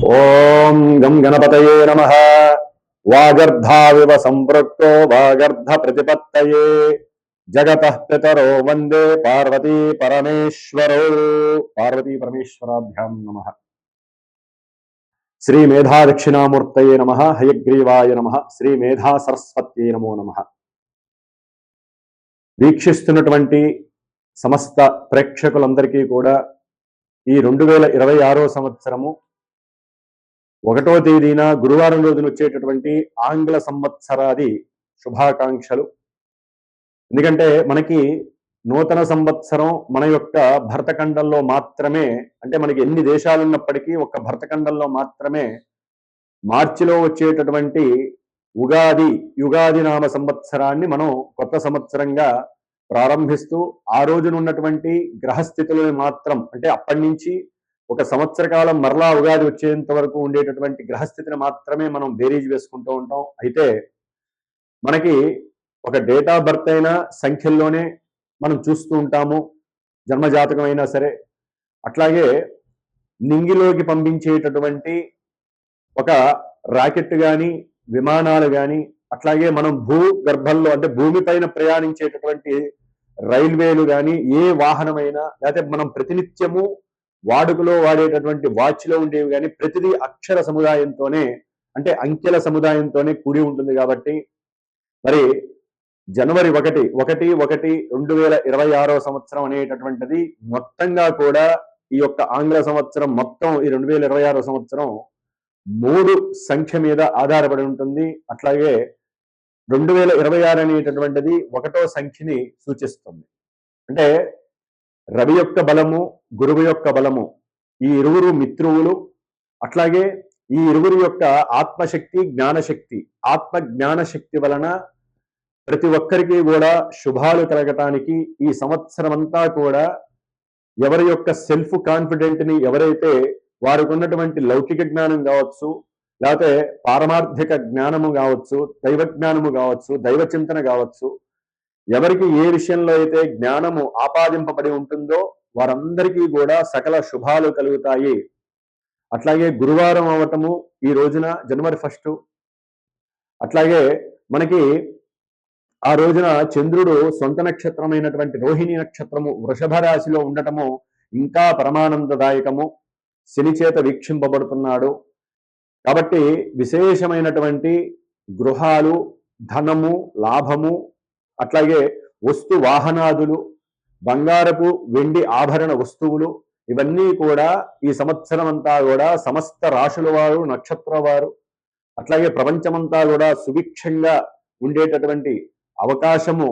ఓం గం గణపతయే నమః. వాగర్ధావివ సంపృక్తో వాగర్ధ ప్రతిపత్తయే జగతః పితరో వందే పార్వతీ పరమేశ్వరో. పార్వతీ పరమేశ్వరాభ్యాం నమః. శ్రీ మేధా దక్షిణామూర్తయే నమః. హయగ్రీవాయ నమః. శ్రీ మేధా సరస్వత్యై నమో నమః. వీక్షిస్తున్నటువంటి సమస్త ప్రేక్షకులందరికీ కూడా ఈ 2026 సంవత్సరము 1వ తేదీన గురువారం రోజున వచ్చేటటువంటి ఆంగ్ల సంవత్సరాది శుభాకాంక్షలు. ఎందుకంటే మనకి నూతన సంవత్సరం మన యొక్క భరతఖండంలో మాత్రమే, అంటే మనకి ఎన్ని దేశాలు ఉన్నప్పటికీ ఒక్క భరతఖండంలో మాత్రమే మార్చిలో వచ్చేటటువంటి యుగాది నామ సంవత్సరాన్ని మనం కొత్త సంవత్సరంగా ప్రారంభిస్తూ ఆ రోజున ఉన్నటువంటి గ్రహస్థితులను మాత్రం, అంటే అప్పటి నుంచి ఒక సంవత్సర కాలం మరలా ఉగాది వచ్చేంత వరకు ఉండేటటువంటి గ్రహస్థితిని మాత్రమే మనం బేరీజ్ వేసుకుంటూ ఉంటాం. అయితే మనకి ఒక డేట్ ఆఫ్ బర్త్ అయినా సంఖ్యల్లోనే మనం చూస్తూ ఉంటాము, జన్మజాతకం అయినా సరే. అట్లాగే నింగిలోకి పంపించేటటువంటి ఒక రాకెట్ కానీ, విమానాలు కానీ, అట్లాగే మనం భూగర్భంలో అంటే భూమిపైన ప్రయాణించేటటువంటి రైల్వేలు కానీ, ఏ వాహనమైనా, లేకపోతే మనం ప్రతినిత్యము వాడుకలో వాడేటటువంటి వాచ్లో ఉండేవి కానీ, ప్రతిదీ అక్షర సముదాయంతోనే, అంటే అంకెల సముదాయంతోనే కూడి ఉంటుంది. కాబట్టి మరి జనవరి 1/1/2026 సంవత్సరం అనేటటువంటిది మొత్తంగా కూడా ఈ యొక్క ఆంగ్ల సంవత్సరం మొత్తం ఈ 2026 సంవత్సరం 3 సంఖ్య మీద ఆధారపడి ఉంటుంది. అట్లాగే 2026 అనేటటువంటిది 1వ సంఖ్యని సూచిస్తుంది. అంటే రవి యొక్క బలము, గురువు యొక్క బలము, ఈ ఇరువురు మిత్రువులు. అట్లాగే ఈ ఇరువురు యొక్క ఆత్మశక్తి, జ్ఞానశక్తి, ఆత్మ జ్ఞానశక్తి వలన ప్రతి ఒక్కరికి కూడా శుభాలు కలగటానికి ఈ సంవత్సరం అంతా కూడా ఎవరి యొక్క సెల్ఫ్ కాన్ఫిడెంట్ని, ఎవరైతే వారికి ఉన్నటువంటి లౌకిక జ్ఞానం కావచ్చు, లేకపోతే పారమార్థిక జ్ఞానము కావచ్చు, దైవ జ్ఞానము కావచ్చు, దైవ చింతన కావచ్చు, ఎవరికి ఏ విషయంలో అయితే జ్ఞానము ఆపాదింపబడి ఉంటుందో వారందరికీ కూడా సకల శుభాలు కలుగుతాయి. అట్లాగే గురువారం అవటము ఈ రోజున జనవరి 1. అట్లాగే మనకి ఆ రోజున చంద్రుడు సొంత నక్షత్రమైనటువంటి రోహిణి నక్షత్రము వృషభ రాశిలో ఉండటము ఇంకా పరమానందదాయకము. శని చేత వీక్షింపబడుతున్నాడు. కాబట్టి విశేషమైనటువంటి గృహాలు, ధనము, లాభము, అట్లాగే వస్తు వాహనాదులు, బంగారపు వెండి ఆభరణ వస్తువులు, ఇవన్నీ కూడా ఈ సంవత్సరం అంతా కూడా సమస్త రాశుల వారు, నక్షత్ర వారు, అట్లాగే ప్రపంచమంతా కూడా సుభిక్షంగా ఉండేటటువంటి అవకాశము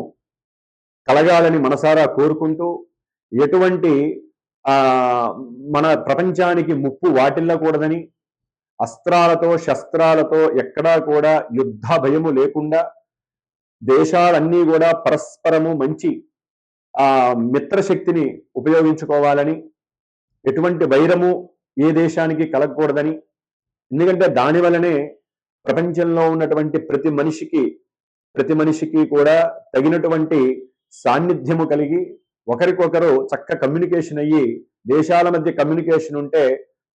కలగాలని మనసారా కోరుకుంటూ, ఎటువంటి మన ప్రపంచానికి ముప్పు వాటిల్లకూడదని, అస్త్రాలతో శస్త్రాలతో ఎక్కడా కూడా యుద్ధ భయము లేకుండా దేశాలన్నీ కూడా పరస్పరము మంచి మిత్రశక్తిని ఉపయోగించుకోవాలని, ఎటువంటి వైరము ఏ దేశానికి కలగకూడదని. ఎందుకంటే దాని వలనే ప్రపంచంలో ఉన్నటువంటి ప్రతి మనిషికి కూడా తగినటువంటి సాన్నిధ్యము కలిగి ఒకరికొకరు చక్క కమ్యూనికేషన్ అయ్యి, దేశాల మధ్య కమ్యూనికేషన్ ఉంటే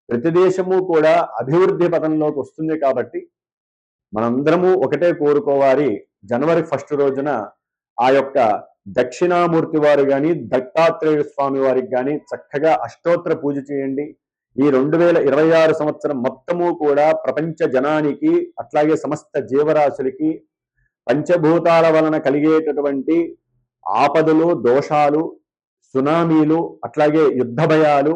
ప్రతి దేశము కూడా అభివృద్ధి పథంలోకి వస్తుంది. కాబట్టి మనందరము ఒకటే కోరుకోవాలి, జనవరి 1 రోజున ఆ యొక్క దక్షిణామూర్తి వారు కానీ, దత్తాత్రేయ స్వామి వారికి కానీ చక్కగా అష్టోత్తర పూజ చేయండి. ఈ 2026 సంవత్సరం మొత్తము కూడా ప్రపంచ జనానికి, అట్లాగే సమస్త జీవరాశులకి పంచభూతాల వలన కలిగేటటువంటి ఆపదలు, దోషాలు, సునామీలు, అట్లాగే యుద్ధ భయాలు,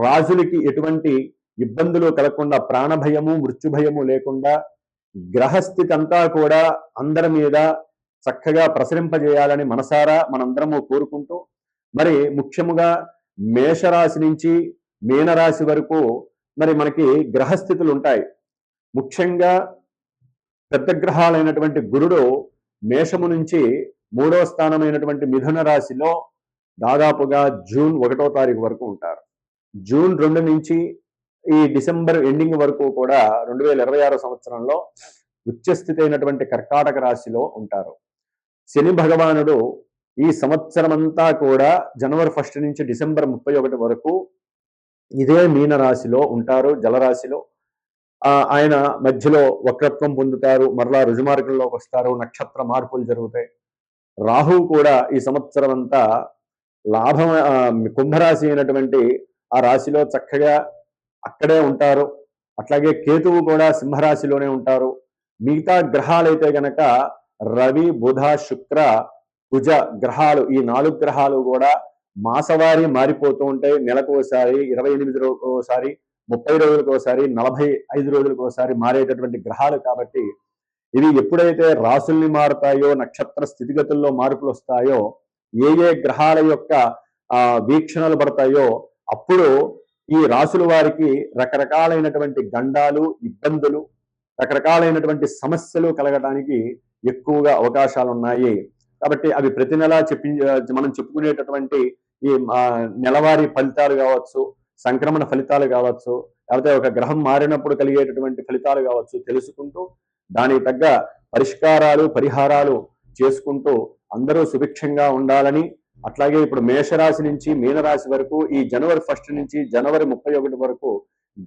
రాజులకి ఎటువంటి ఇబ్బందులు కలగకుండా, ప్రాణభయము, మృత్యుభయము లేకుండా గ్రహస్థితి అంతా కూడా అందరి మీద చక్కగా ప్రసరింపజేయాలని మనసారా మనందరము కోరుకుంటూ, మరి ముఖ్యముగా మేషరాశి నుంచి మీనరాశి వరకు మరి మనకి గ్రహస్థితులు ఉంటాయి. ముఖ్యంగా పెద్ద గ్రహాలైనటువంటి గురుడు మేషము నుంచి 3వ స్థానమైనటువంటి మిథున రాశిలో దాదాపుగా జూన్ 1వ తారీఖు వరకు ఉంటారు. జూన్ 2 నుంచి ఈ డిసెంబర్ ఎండింగ్ వరకు కూడా 2026 సంవత్సరంలో ఉచ్చస్థితి అయినటువంటి కర్కాటక రాశిలో ఉంటారు. శని భగవానుడు ఈ సంవత్సరం అంతా కూడా జనవరి 1 నుంచి డిసెంబర్ 31 వరకు ఇదే మీన రాశిలో ఉంటారు, జలరాశిలో. ఆయన మధ్యలో వక్రత్వం పొందుతారు, మరలా రుజుమార్గంలోకి వస్తారు, నక్షత్ర మార్పులు జరుగుతాయి. రాహువు కూడా ఈ సంవత్సరం అంతా లాభం కుంభరాశి అయినటువంటి ఆ రాశిలో చక్కగా అక్కడే ఉంటారు. అట్లాగే కేతువు కూడా సింహరాశిలోనే ఉంటారు. మిగతా గ్రహాలైతే గనక రవి, బుధ, శుక్ర, కుజ గ్రహాలు, ఈ 4 గ్రహాలు కూడా మాసవారీ మారిపోతూ ఉంటాయి. నెలకు ఒకసారి, 28 ఒకసారి, 30 రోజులకు ఒకసారి, 45 రోజులకు ఒకసారి మారేటటువంటి గ్రహాలు కాబట్టి ఇవి ఎప్పుడైతే రాసుల్ని మారుతాయో, నక్షత్ర స్థితిగతుల్లో మార్పులు వస్తాయో, ఏ ఏ గ్రహాల యొక్క వీక్షణలు పడతాయో అప్పుడు ఈ రాసుల వారికి రకరకాలైనటువంటి గండాలు, ఇబ్బందులు, రకరకాలైనటువంటి సమస్యలు కలగడానికి ఎక్కువగా అవకాశాలు ఉన్నాయి. కాబట్టి అవి ప్రతి నెలా మనం చెప్పుకునేటటువంటి ఈ నెలవారీ ఫలితాలు కావచ్చు, సంక్రమణ ఫలితాలు కావచ్చు, లేకపోతే ఒక గ్రహం మారినప్పుడు కలిగేటటువంటి ఫలితాలు కావచ్చు తెలుసుకుంటూ దానికి తగ్గ పరిష్కారాలు, పరిహారాలు చేసుకుంటూ అందరూ సుభిక్షంగా ఉండాలని, అట్లాగే ఇప్పుడు మేషరాశి నుంచి మీనరాశి వరకు ఈ జనవరి 1 నుంచి జనవరి 31 వరకు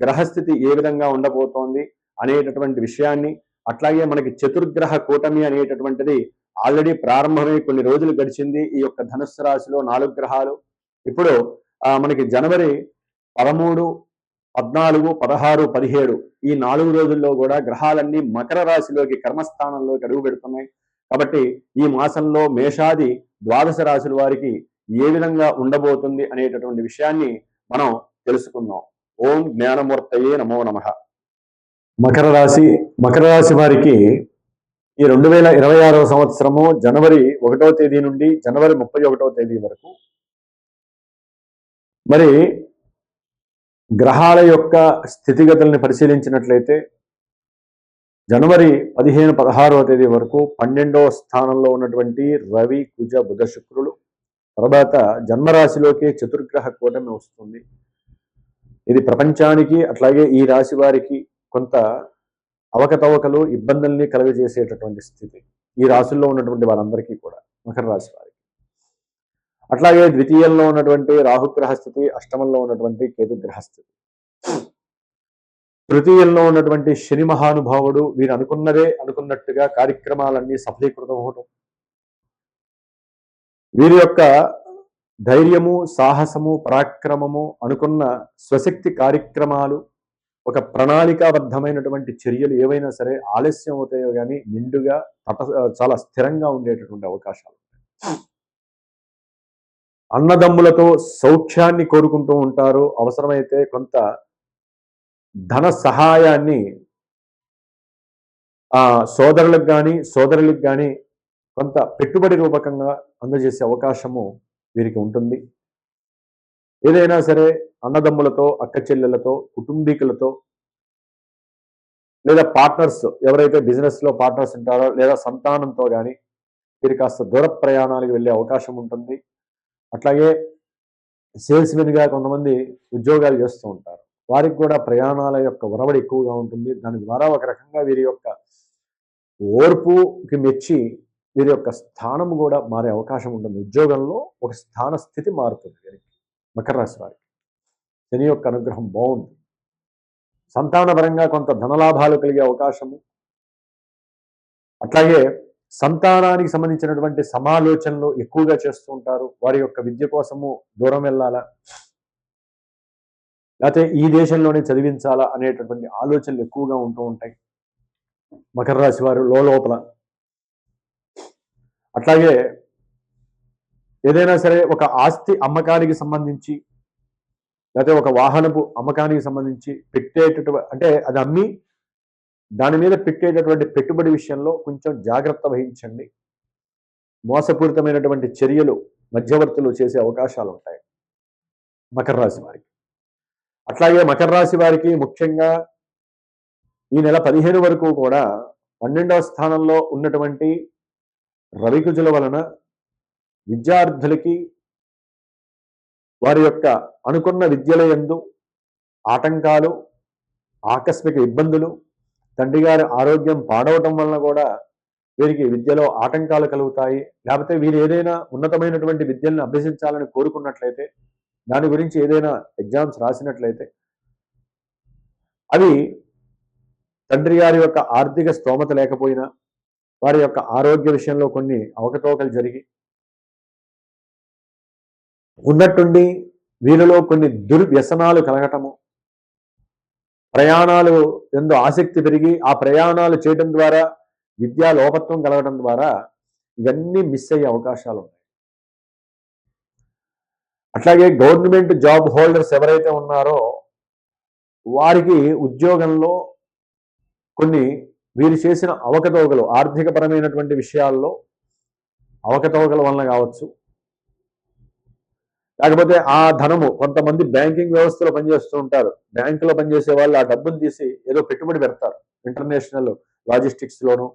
గ్రహస్థితి ఏ విధంగా ఉండబోతోంది అనేటటువంటి విషయాన్ని, అట్లాగే మనకి చతుర్గ్రహ కూటమి అనేటటువంటిది ఆల్రెడీ ప్రారంభమై కొన్ని రోజులు గడిచింది. ఈ యొక్క ధనుస్సు రాశిలో 4 గ్రహాలు ఇప్పుడు మనకి జనవరి 13, 14, 16, 17 ఈ 4 రోజుల్లో కూడా గ్రహాలన్నీ మకర రాశిలోకి, కర్మస్థానంలోకి అడుగు పెడుతున్నాయి. కాబట్టి ఈ మాసంలో మేషాది ద్వాదశ రాశుల వారికి ఏ విధంగా ఉండబోతుంది అనేటటువంటి విషయాన్ని మనం తెలుసుకుందాం. ఓం జ్ఞానమూర్తయే నమో నమః. మకర రాశి వారికి ఈ 2026వ సంవత్సరము జనవరి 1వ తేదీ నుండి జనవరి 31వ తేదీ వరకు మరి గ్రహాల యొక్క స్థితిగతుల్ని పరిశీలించినట్లయితే జనవరి 15, 16వ తేదీ వరకు 12వ స్థానంలో ఉన్నటువంటి రవి, కుజ, బుధ, శుక్రులు, తర్వాత జన్మరాశిలోకి చతుర్గ్రహ కూటమి వస్తుంది. ఇది ప్రపంచానికి అట్లాగే ఈ రాశి వారికి కొంత అవకతవకలు, ఇబ్బందుల్ని కలుగజేసేటటువంటి స్థితి ఈ రాశుల్లో ఉన్నటువంటి వారందరికీ కూడా, మకర రాశి వారికి. అట్లాగే ద్వితీయంలో ఉన్నటువంటి రాహుగ్రహ స్థితి, అష్టమంలో ఉన్నటువంటి కేతుగ్రహ స్థితి, తృతీయంలో ఉన్నటువంటి శని మహానుభావుడు వీరు అనుకున్నట్టుగా కార్యక్రమాలన్నీ సఫలీకృతం అవడం, వీరి యొక్క ధైర్యము, సాహసము, పరాక్రమము, అనుకున్న స్వశక్తి కార్యక్రమాలు, ఒక ప్రణాళికాబద్ధమైనటువంటి చర్యలు ఏవైనా సరే ఆలస్యం అవుతాయో కానీ నిండుగా చాలా స్థిరంగా ఉండేటటువంటి అవకాశాలు. అన్నదమ్ములతో సౌఖ్యాన్ని కోరుకుంటూ ఉంటారు. అవసరమైతే కొంత ధన సహాయాన్ని సోదరులకు కానీ సోదరులకు కానీ కొంత పెట్టుబడి రూపకంగా అందజేసే అవకాశము వీరికి ఉంటుంది. ఏదైనా సరే అన్నదమ్ములతో, అక్క చెల్లెలతో, కుటుంబీకులతో, లేదా పార్ట్నర్స్ ఎవరైతే బిజినెస్లో పార్ట్నర్స్ ఉంటారో, లేదా సంతానంతో కానీ వీరు కాస్త దూర ప్రయాణాలకు వెళ్ళే అవకాశం ఉంటుంది. అట్లాగే సేల్స్మెన్గా కొంతమంది ఉద్యోగాలు చేస్తూ ఉంటారు, వారికి కూడా ప్రయాణాల యొక్క ఒరవడి ఎక్కువగా ఉంటుంది. దాని ద్వారా ఒక రకంగా వీరి యొక్క ఓర్పుకి మెచ్చి వీరి యొక్క స్థానం కూడా మారే అవకాశం ఉంటుంది. ఉద్యోగంలో ఒక స్థాన స్థితి మారుతుంది వీరికి, మకర రాశి వారికి. శని యొక్క అనుగ్రహం బాగుంది. సంతానపరంగా కొంత ధనలాభాలు కలిగే అవకాశము, అట్లాగే సంతానానికి సంబంధించినటువంటి సమాలోచనలు ఎక్కువగా చేస్తూ ఉంటారు. వారి యొక్క విద్య కోసము దూరం వెళ్ళాలా, లేకపోతే ఈ దేశంలోనే చదివించాలా అనేటటువంటి ఆలోచనలు ఎక్కువగా ఉంటూ ఉంటాయి మకర రాశి వారు లోపల. అట్లాగే ఏదైనా సరే ఒక ఆస్తి అమ్మకానికి సంబంధించి, లేకపోతే ఒక వాహనపు అమ్మకానికి సంబంధించి పెట్టేటటువంటి, అంటే అది అమ్మి దాని మీద పెట్టేటటువంటి పెట్టుబడి విషయంలో కొంచెం జాగ్రత్త వహించండి. మోసపూరితమైనటువంటి చర్యలు మధ్యవర్తులు చేసే అవకాశాలు ఉంటాయి మకర రాశి వారికి. అట్లాగే మకర రాశి వారికి ముఖ్యంగా ఈ నెల 15 వరకు కూడా 12వ స్థానంలో ఉన్నటువంటి రవికుజుల వలన విద్యార్థులకి వారి యొక్క అనుకున్న విద్యల యందు ఆటంకాలు, ఆకస్మిక ఇబ్బందులు, తండ్రి గారి ఆరోగ్యం పాడవటం వలన కూడా వీరికి విద్యలో ఆటంకాలు కలుగుతాయి. లేకపోతే వీరు ఏదైనా ఉన్నతమైనటువంటి విద్యలను అభ్యసించాలని కోరుకున్నట్లయితే దాని గురించి ఏదైనా ఎగ్జామ్స్ రాసినట్లయితే అవి తండ్రి గారి యొక్క ఆర్థిక స్తోమత లేకపోయినా వారి యొక్క ఆరోగ్య విషయంలో కొన్ని అవకతవకలు జరిగి ఉన్నట్టుండి వీరిలో కొన్ని దుర్వ్యసనాలు కలగటము, ప్రయాణాలు ఎందు ఆసక్తి పెరిగి ఆ ప్రయాణాలు చేయడం ద్వారా విద్యా లోపత్వం కలగడం ద్వారా ఇవన్నీ మిస్ అయ్యే అవకాశాలు ఉన్నాయి. అట్లాగే గవర్నమెంట్ జాబ్ హోల్డర్స్ ఎవరైతే ఉన్నారో వారికి ఉద్యోగంలో కొన్ని వీరు చేసిన అవకతవకలు ఆర్థిక పరమైనటువంటి విషయాల్లో అవకతవకల వలన కావచ్చు, లేకపోతే ఆ ధనము కొంతమంది బ్యాంకింగ్ వ్యవస్థలో పనిచేస్తూ ఉంటారు. బ్యాంకులో పనిచేసే వాళ్ళు ఆ డబ్బును తీసి ఏదో పెట్టుబడి పెడతారు. ఇంటర్నేషనల్ లాజిస్టిక్స్ లోను,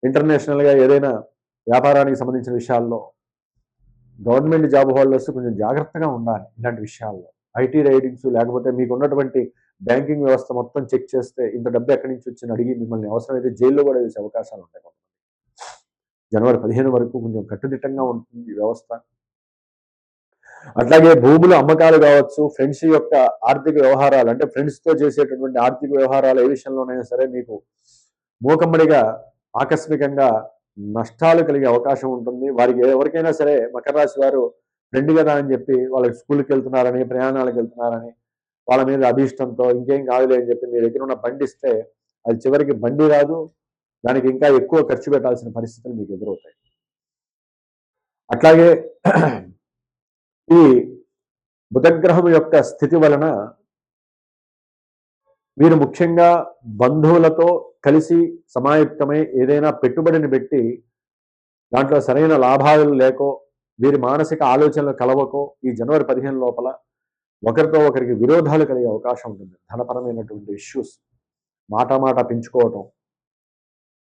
ఇంటర్నేషనల్ గా ఏదైనా వ్యాపారానికి సంబంధించిన విషయాల్లో గవర్నమెంట్ జాబ్ హోల్డర్స్ కొంచెం జాగ్రత్తగా ఉండాలి. ఇలాంటి విషయాల్లో ఐటీ రైడింగ్స్, లేకపోతే మీకు ఉన్నటువంటి బ్యాంకింగ్ వ్యవస్థ మొత్తం చెక్ చేస్తే ఇంత డబ్బు ఎక్కడి నుంచి వచ్చింది అడిగి మిమ్మల్ని అవసరమైతే జైల్లో కూడా వేసే అవకాశాలు ఉంటాయి. జనవరి 15 వరకు కొంచెం కట్టుదిట్టంగా ఉంటుంది ఈ వ్యవస్థ. అట్లాగే భూముల అమ్మకాలు కావచ్చు, ఫ్రెండ్స్ యొక్క ఆర్థిక వ్యవహారాలు, అంటే ఫ్రెండ్స్ తో చేసేటటువంటి ఆర్థిక వ్యవహారాలు ఏ విషయంలోనైనా సరే మీకు మూకమ్మడిగా ఆకస్మికంగా నష్టాలు కలిగే అవకాశం ఉంటుంది. వారికి ఎవరికైనా సరే మకర రాశి వారు ఫ్రెండ్ కదా అని చెప్పి వాళ్ళకి స్కూల్కి వెళ్తున్నారని, ప్రయాణాలకు వెళ్తున్నారని వాళ్ళ మీద అభీష్టంతో ఇంకేం కాదులే అని చెప్పి మీ దగ్గర ఉన్న బండి ఇస్తే అది చివరికి బండి రాదు, దానికి ఇంకా ఎక్కువ ఖర్చు పెట్టాల్సిన పరిస్థితులు మీకు ఎదురవుతాయి. అట్లాగే ఈ బుధగ్రహం యొక్క స్థితి వలన మీరు ముఖ్యంగా బంధువులతో కలిసి సమాయుక్తమై ఏదైనా పెట్టుబడిని పెట్టి దాంట్లో సరైన లాభాలు లేకో, వీరి మానసిక ఆలోచనలు కలవకో ఈ జనవరి 15 లోపల ఒకరితో ఒకరికి విరోధాలు కలిగే అవకాశం ఉంటుంది. ధనపరమైనటువంటి ఇష్యూస్, మాట పెంచుకోవటం,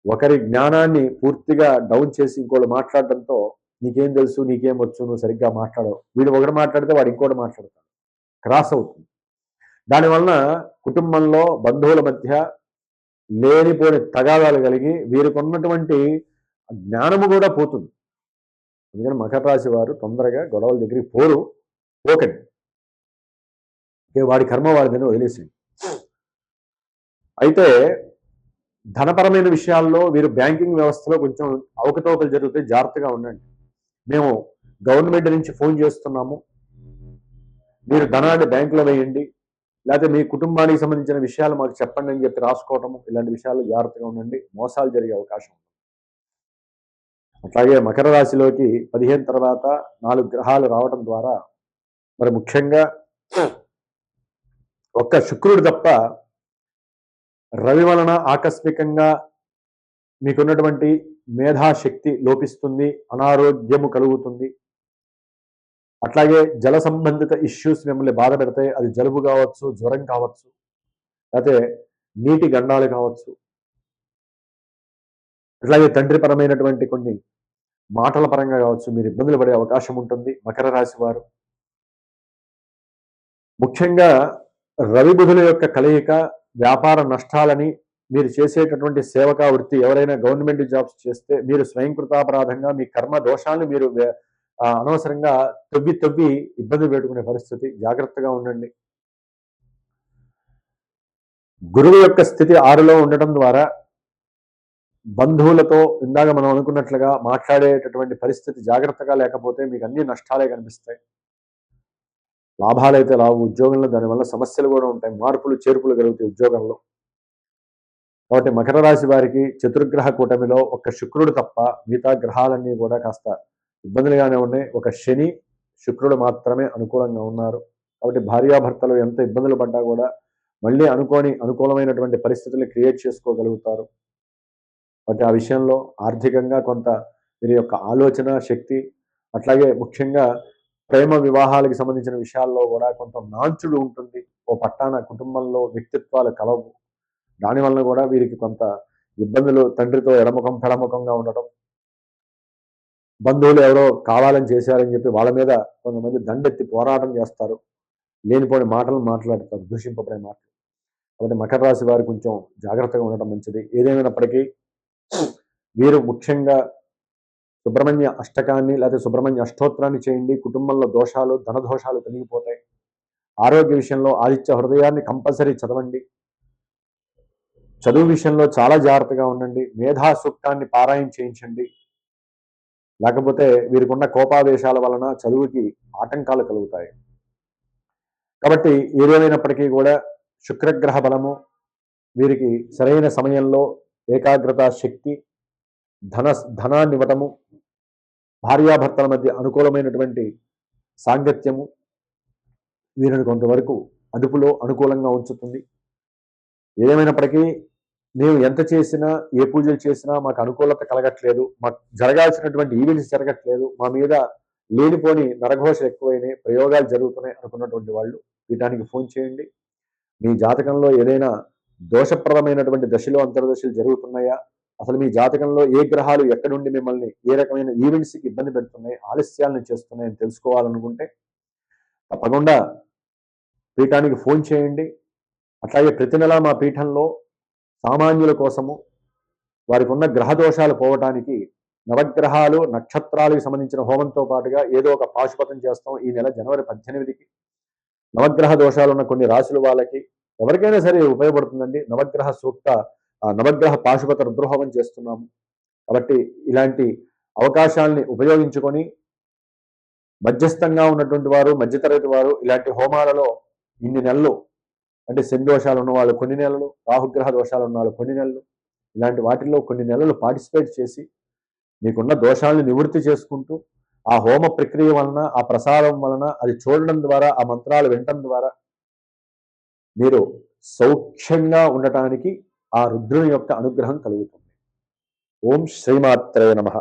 ఒకరి జ్ఞానాన్ని పూర్తిగా డౌన్ చేసి ఇంకోటి మాట్లాడడంతో నీకేం తెలుసు, నీకేం వచ్చు, నువ్వు సరిగ్గా మాట్లాడవు, వీడు ఒకటి మాట్లాడితే వాడు ఇంకోటి మాట్లాడతాడు, క్రాస్ అవుతుంది. దానివలన కుటుంబంలో బంధువుల మధ్య లేనిపోని తగాదాలు కలిగి వీరికి ఉన్నటువంటి జ్ఞానము కూడా పోతుంది. అందుకని మకర రాశి వారు తొందరగా గొడవల దగ్గరికి పోకండి. వాడి కర్మ వాడిదని వదిలేసింది. అయితే ధనపరమైన విషయాల్లో వీరు బ్యాంకింగ్ వ్యవస్థలో కొంచెం అవకతవకలు జరిగితే జాగ్రత్తగా ఉండండి. మేము గవర్నమెంట్ నుంచి ఫోన్ చేస్తున్నాము, మీరు ధనాన్ని బ్యాంకులో వేయండి, లేకపోతే మీ కుటుంబానికి సంబంధించిన విషయాలు మాకు చెప్పండి అని చెప్పి రాసుకోవటము, ఇలాంటి విషయాల్లో జాగ్రత్తగా ఉండండి. మోసాలు జరిగే అవకాశం ఉంది. అట్లాగే మకర రాశిలోకి 15 తర్వాత 4 గ్రహాలు రావడం ద్వారా మరి ముఖ్యంగా ఒక్క శుక్రుడు తప్ప రవి వలన ఆకస్మికంగా మీకున్నటువంటి మేధాశక్తి లోపిస్తుంది, అనారోగ్యము కలుగుతుంది. అట్లాగే జల సంబంధిత ఇష్యూస్ మిమ్మల్ని బాధ పెడతాయి. అది జలుబు కావచ్చు, జ్వరం కావచ్చు, లేకపోతే నీటి గండాలు కావచ్చు. అట్లాగే తండ్రి పరమైనటువంటి కొన్ని మాటల పరంగా కావచ్చు మీరు ఇబ్బందులు పడే అవకాశం ఉంటుంది. మకర రాశి వారు ముఖ్యంగా రవి బుధుల యొక్క కలయిక వ్యాపార నష్టాలని, మీరు చేసేటటువంటి సేవకా వృత్తి, ఎవరైనా గవర్నమెంట్ జాబ్స్ చేస్తే మీరు స్వయంకృతాపరాధంగా మీ కర్మ దోషాలను మీరు అనవసరంగా తవ్వి ఇబ్బంది పెట్టుకునే పరిస్థితి. జాగ్రత్తగా ఉండండి. గురువు యొక్క స్థితి 6లో ఉండటం ద్వారా బంధువులతో ఇందాక మనం అనుకున్నట్లుగా మాట్లాడేటటువంటి పరిస్థితి జాగ్రత్తగా లేకపోతే మీకు అన్ని నష్టాలే కనిపిస్తాయి. లాభాలైతే రావు. ఉద్యోగంలో దానివల్ల సమస్యలు కూడా ఉంటాయి, మార్పులు చేర్పులు కలుగుతాయి ఉద్యోగంలో. కాబట్టి మకర రాశి వారికి చతుర్గ్రహ కూటమిలో ఒక్క శుక్రుడు తప్ప మిగతా గ్రహాలన్నీ కూడా కాస్త ఇబ్బందులుగానే ఉన్నాయి. ఒక శని, శుక్రుడు మాత్రమే అనుకూలంగా ఉన్నారు. కాబట్టి భార్యాభర్తలు ఎంత ఇబ్బందులు పడ్డా కూడా మళ్ళీ అనుకూలమైనటువంటి పరిస్థితులు క్రియేట్ చేసుకోగలుగుతారు. కాబట్టి ఆ విషయంలో ఆర్థికంగా కొంత వీరి యొక్క ఆలోచన శక్తి, అట్లాగే ముఖ్యంగా ప్రేమ వివాహాలకు సంబంధించిన విషయాల్లో కూడా కొంత నాంచుడు ఉంటుంది. ఓ పట్టాన కుటుంబంలో వ్యక్తిత్వాలు కలవు. దానివల్ల కూడా వీరికి కొంత ఇబ్బందులు, తండ్రితో ఎడముఖం పెడముఖంగా ఉండటం, బంధువులు ఎవరో కావాలని చేశారని చెప్పి వాళ్ళ మీద కొంతమంది దండెత్తి పోరాటం చేస్తారు, లేనిపోని మాటలు మాట్లాడతారు, దూషింపబడే మాటలు. కాబట్టి మకర రాశి వారు కొంచెం జాగ్రత్తగా ఉండటం మంచిది. ఏదేమైనప్పటికీ వీరు ముఖ్యంగా సుబ్రహ్మణ్య అష్టకాన్ని లేదా సుబ్రహ్మణ్య అష్టోత్తరాన్ని చేయండి. కుటుంబంలో దోషాలు, ధన దోషాలు తొలగిపోతాయి. ఆరోగ్య విషయంలో ఆదిత్య హృదయాన్ని కంపల్సరీ చదవండి. చదువు విషయంలో చాలా జాగ్రత్తగా ఉండండి. మేధా సూక్తాన్ని పారాయణ చేయించండి. లేకపోతే వీరికి ఉన్న కోపావేశాల వలన చదువుకి ఆటంకాలు కలుగుతాయి. కాబట్టి ఏదేమైనప్పటికీ కూడా శుక్రగ్రహ బలము వీరికి సరైన సమయంలో ఏకాగ్రత, శక్తి, ధనాన్ని ఇవ్వటము, భార్యాభర్తల మధ్య అనుకూలమైనటువంటి సాంగత్యము వీరిని కొంతవరకు అదుపులో అనుకూలంగా ఉంచుతుంది. ఏదేమైనప్పటికీ మేము ఎంత చేసినా, ఏ పూజలు చేసినా మాకు అనుకూలత కలగట్లేదు, మాకు జరగాల్సినటువంటి ఈవెంట్స్ జరగట్లేదు, మా మీద లేనిపోని నరఘోషలు ఎక్కువైనాయి, ప్రయోగాలు జరుగుతున్నాయి అనుకున్నటువంటి వాళ్ళు పీఠానికి ఫోన్ చేయండి. మీ జాతకంలో ఏదైనా దోషప్రదమైనటువంటి దశలు, అంతర్దశలు జరుగుతున్నాయా, అసలు మీ జాతకంలో ఏ గ్రహాలు ఎక్కడుండి మిమ్మల్ని ఏ రకమైన ఈవెంట్స్కి ఇబ్బంది పెడుతున్నాయి, ఆలస్యాలను చేస్తున్నాయని తెలుసుకోవాలనుకుంటే తప్పకుండా పీఠానికి ఫోన్ చేయండి. అట్లాగే ప్రతి నెల మా పీఠంలో సామాన్యుల కోసము వారికి ఉన్న గ్రహ దోషాలు పోవటానికి నవగ్రహాలు, నక్షత్రాలకు సంబంధించిన హోమంతో పాటుగా ఏదో ఒక పాశుపతం చేస్తాం. ఈ నెల జనవరి 18కి నవగ్రహ దోషాలు ఉన్న కొన్ని రాశుల వాళ్ళకి ఎవరికైనా సరే ఉపయోగపడుతుందండి. నవగ్రహ పాశుపత రుద్రహోమం చేస్తున్నాము. కాబట్టి ఇలాంటి అవకాశాలని ఉపయోగించుకొని మధ్యస్థంగా ఉన్నటువంటి వారు, మధ్యతరగతి వారు ఇలాంటి హోమాలలో ఇన్ని నెలలు, అంటే శని దోషాలు ఉన్న వాళ్ళు కొన్ని నెలలు, రాహుగ్రహ దోషాలు ఉన్న వాళ్ళు కొన్ని నెలలు, ఇలాంటి వాటిల్లో కొన్ని నెలలు పార్టిసిపేట్ చేసి మీకున్న దోషాలను నివృత్తి చేసుకుంటూ ఆ హోమ ప్రక్రియ వలన, ఆ ప్రసాదం వలన, అది చూడడం ద్వారా, ఆ మంత్రాలు వినటం ద్వారా మీరు సౌఖ్యంగా ఉండటానికి ఆ రుద్రుని యొక్క అనుగ్రహం కలుగుతుంది. ఓం శ్రీమాత్రే నమః.